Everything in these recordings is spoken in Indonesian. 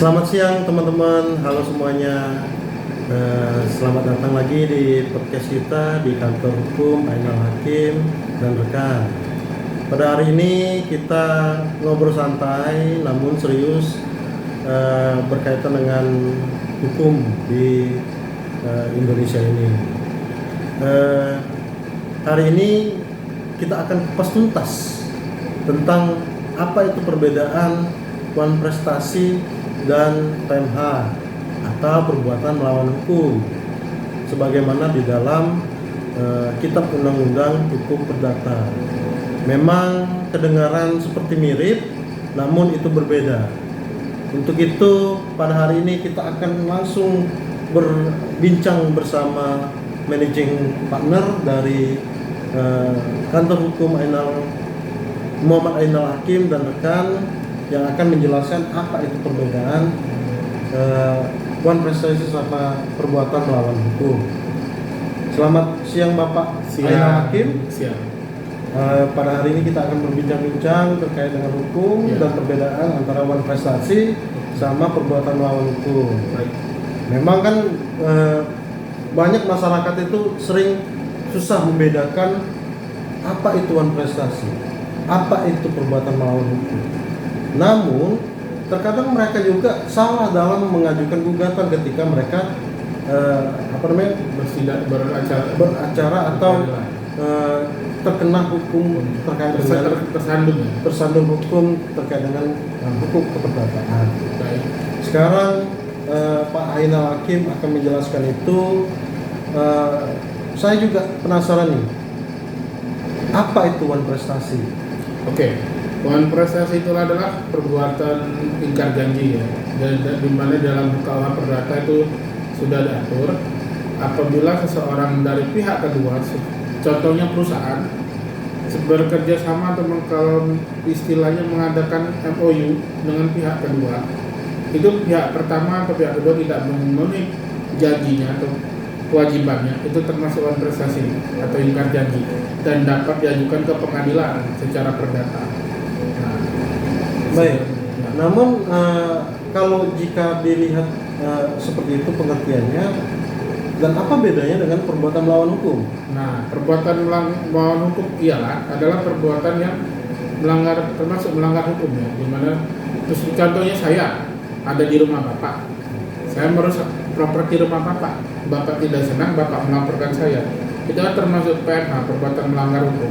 Selamat siang teman-teman, halo semuanya. Selamat datang lagi di podcast kita di kantor hukum Ainal Hakim dan rekan. Pada hari ini kita ngobrol santai namun serius berkaitan dengan hukum di Indonesia ini. Hari ini kita akan kupas tuntas tentang apa itu perbedaan wan prestasi dan PMH atau perbuatan melawan hukum sebagaimana di dalam Kitab Undang-Undang Hukum Perdata. Memang kedengaran seperti mirip namun itu berbeda. Untuk itu pada hari ini kita akan langsung berbincang bersama managing partner dari kantor hukum Muhammad Ainal Hakim dan rekan yang akan menjelaskan apa itu perbedaan wan prestasi sama perbuatan melawan hukum. Selamat siang Bapak Ainal Hakim. Siang. Pada hari ini kita akan berbincang-bincang terkait dengan hukum dan perbedaan antara wan prestasi sama perbuatan melawan hukum. Baik. Memang kan banyak masyarakat itu sering susah membedakan apa itu wan prestasi, apa itu perbuatan melawan hukum. Namun terkadang mereka juga salah dalam mengajukan gugatan ketika mereka beracara atau terkena hukum terkait dengan tersandung hukum terkait dengan hukum keperdataan. Sekarang Pak Ainal Hakim akan menjelaskan itu. Saya juga penasaran nih, apa itu wan prestasi? Oke. Wan prestasi itu adalah perbuatan ingkar janji ya. Dan di mana dalam KUH Perdata itu sudah diatur apabila seseorang dari pihak kedua, contohnya perusahaan, bekerja sama atau kalau istilahnya mengadakan MOU dengan pihak kedua, itu pihak pertama atau pihak kedua tidak memenuhi janjinya atau kewajibannya, itu termasuk wan prestasi atau ingkar janji dan dapat diajukan ke pengadilan secara perdata. Baik. Namun kalau jika dilihat seperti itu pengertiannya, dan apa bedanya dengan perbuatan melawan hukum? Nah, perbuatan melawan hukum adalah perbuatan yang termasuk melanggar hukum ya. Dimana contohnya saya ada di rumah bapak, saya merusak properti rumah bapak tidak senang, bapak melaporkan saya, itu termasuk PMH, perbuatan melanggar hukum.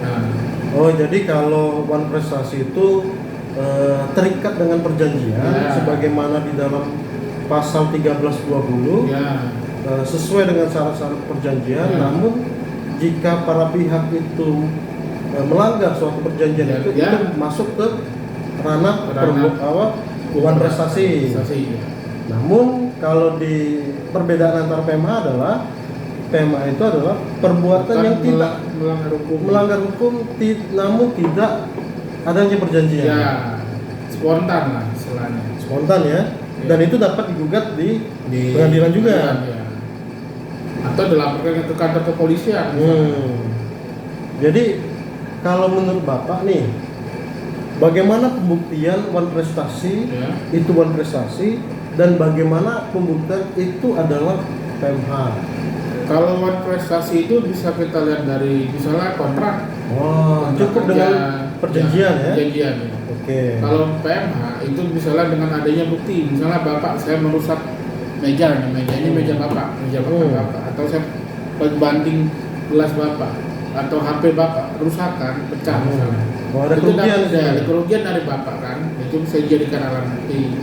Nah, jadi kalau wan prestasi itu terikat dengan perjanjian sebagaimana di dalam pasal 1320 sesuai dengan syarat-syarat perjanjian. Namun jika para pihak itu melanggar suatu perjanjian itu masuk ke ranah wan prestasi. Namun kalau di perbedaan antara PMH adalah PMH itu adalah perbuatan yang tidak melanggar hukum namun tidak adanya perjanjian. Ya, spontan lah istilahnya. Spontan ya. Dan itu dapat digugat di pengadilan juga. Ya. Atau dilaporkan ke kantor kepolisian. Jadi kalau menurut Bapak nih, bagaimana pembuktian wan prestasi itu wan prestasi dan bagaimana pembuktian itu adalah PMH? Kalau wan prestasi itu bisa kita lihat dari misalnya kontrak. Cukup dengan perjanjian ya. Perjanjian ya. Oke. Kalau PMH itu misalnya dengan adanya bukti, misalnya bapak saya merusak meja bapak, atau saya banting gelas bapak atau HP bapak rusakan pecah misalnya. Ada kerugian, ada kerugian dari bapak kan, itu bisa dijadikan alat bukti.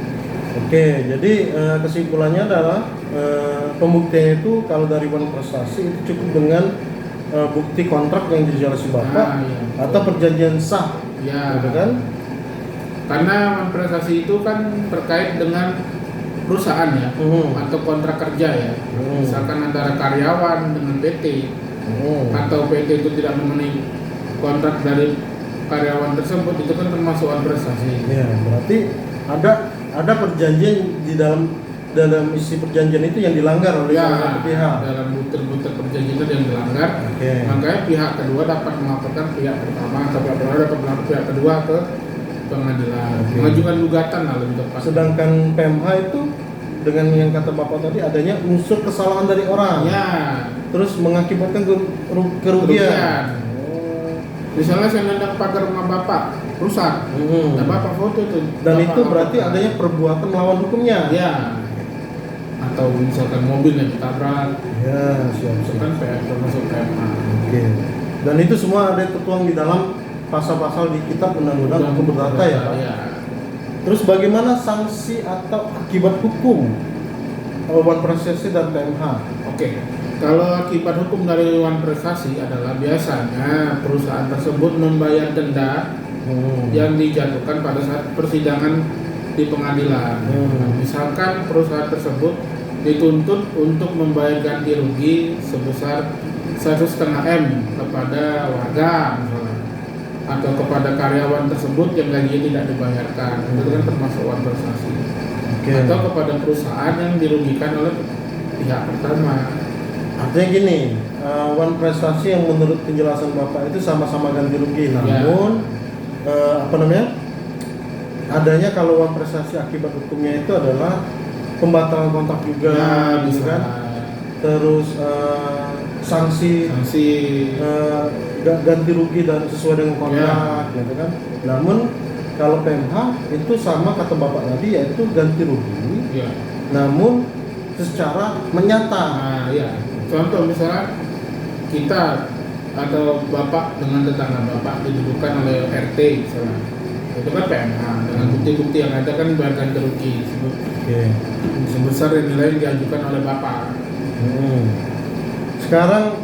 Oke, jadi kesimpulannya adalah pembuktian itu kalau dari wan prestasi itu cukup dengan bukti kontrak yang dijelaskan bapak atau perjanjian sah, gitu kan? Karena wan prestasi itu kan terkait dengan perusahaan ya, atau kontrak kerja ya. Misalkan antara karyawan dengan PT, atau PT itu tidak memenuhi kontrak dari karyawan tersebut, itu kan termasuk wan prestasi. Ya, berarti ada perjanjian di dalam isi perjanjian itu yang dilanggar oleh salah satu pihak. Dalam butir-butir perjanjian itu yang dilanggar. Makanya pihak kedua dapat melaporkan pihak pertama atau pihak kedua dapat melaporkan pihak kedua ke pengadilan, Oke. mengajukan gugatan lah lebih tepat. Sedangkan PMH itu dengan yang kata Bapak tadi adanya unsur kesalahan dari orang. Ya, Terus mengakibatkan kerugian. kerugian. Oh. Misalnya saya nendang pagar rumah Bapak, rusak. Hmm. Dan Bapak foto tuh. Dan Bapak itu berarti laporkan. adanya perbuatan melawan hukumnya. Ya. Atau misalkan mobil yang ditabrak, Ya, siap. itu kan termasuk PMA. Oke. Dan itu semua ada tertuang di dalam pasal-pasal di Kitab Undang-Undang Hukum Perdata ya, Pak. Ya. Terus bagaimana sanksi atau akibat hukum Wan Prestasi dan PMH? Oke. Kalau akibat hukum dari Wan Prestasi adalah biasanya perusahaan tersebut membayar denda yang dijatuhkan pada saat persidangan di pengadilan. Misalkan perusahaan tersebut dituntut untuk membayar ganti rugi sebesar 1,5 M kepada warga misalnya, atau kepada karyawan tersebut yang gajinya tidak dibayarkan, itu kan termasuk Wan Prestasi. Oke. Atau kepada perusahaan yang dirugikan oleh pihak pertama. Artinya gini, Wan Prestasi yang menurut penjelasan Bapak itu sama-sama ganti rugi, namun adanya kalau Wan Prestasi akibat hukumnya itu adalah pembatalan kontrak juga, Ya, gitu bisa. kan? Terus sanksi ganti rugi dan sesuai dengan kontrak, gitu kan? Namun kalau PMH itu sama kata Bapak tadi, yaitu ganti rugi, Ya. namun secara menyata. Nah, ya. Contoh misalnya kita atau Bapak dengan tetangga Bapak didudukan oleh RT misalnya, itu kan PMH dengan bukti-bukti yang ada kan bayar ganti rugi Oke. sebesar yang nilai yang diajukan oleh Bapak. Sekarang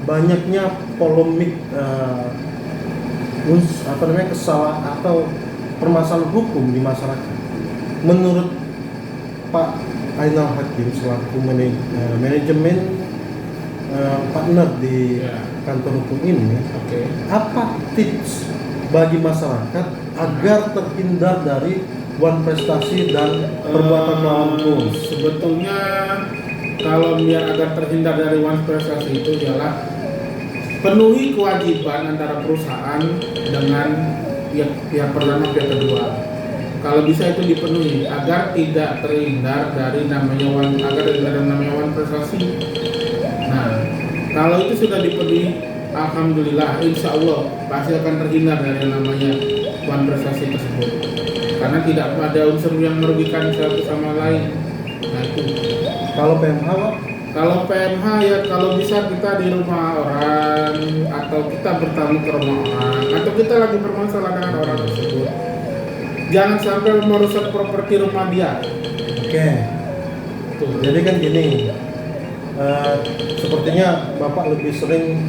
banyaknya polemik kesalahan atau permasalahan hukum di masyarakat. Menurut Pak Ainal Hakim selaku manajemen partner di Ya. kantor hukum ini, Oke. apa tips bagi masyarakat agar terhindar dari Wan Prestasi dan perbuatan melawan hukum? Sebetulnya kalau biar agar terhindar dari Wan Prestasi itu ialah penuhi kewajiban antara perusahaan dengan pihak pertama pihak kedua. Kalau bisa itu dipenuhi agar tidak terhindar dari namanya Wan Prestasi. Nah, kalau itu sudah dipenuhi, alhamdulillah, insya Allah pasti akan terhindar dari namanya Wan Prestasi tersebut. Karena tidak ada unsur yang merugikan satu sama lain. Nah itu. Kalau PMH, Pak? Kalau PMH ya kalau bisa kita di rumah orang atau kita bertamu ke rumah orang atau kita lagi bermasalah dengan orang tersebut. Jangan sampai merusak properti rumah dia. Oke. Tuh. Jadi kan gini, sepertinya Bapak lebih sering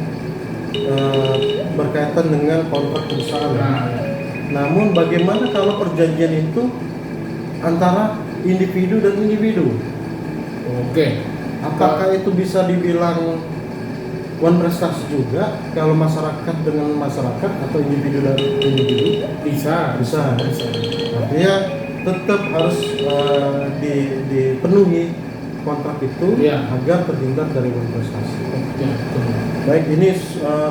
berkaitan dengan kontrak perusahaan. Nah, Namun bagaimana kalau perjanjian itu antara individu dan individu? oke. Apakah itu bisa dibilang Wan Prestasi juga kalau masyarakat dengan masyarakat atau individu dan individu? Bisa. Bisa. Artinya tetap harus dipenuhi kontrak itu Iya. agar terhindar dari Wan Prestasi. Ya, betul. Baik, ini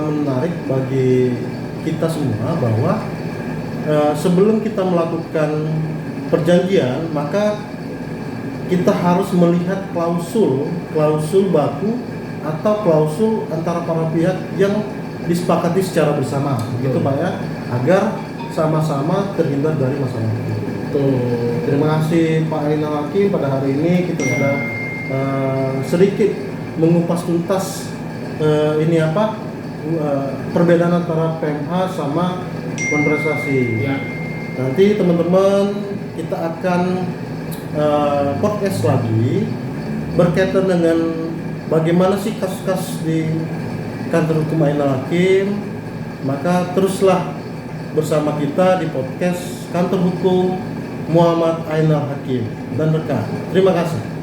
menarik bagi kita semua bahwa sebelum kita melakukan perjanjian, maka kita harus melihat klausul baku atau klausul antara para pihak yang disepakati secara bersama, begitu Pak ya, agar sama-sama terhindar dari masalah itu. Tuh. Terima kasih Pak Ainal Hakim, pada hari ini kita sudah sedikit mengupas tuntas perbedaan antara PMH sama Wan Prestasi. Ya. Nanti teman-teman kita akan podcast lagi berkaitan dengan bagaimana sih kasus-kasus di kantor hukum Ainal Hakim. Maka teruslah bersama kita di podcast kantor hukum Muhammad Ainal Hakim dan rekan. Terima kasih.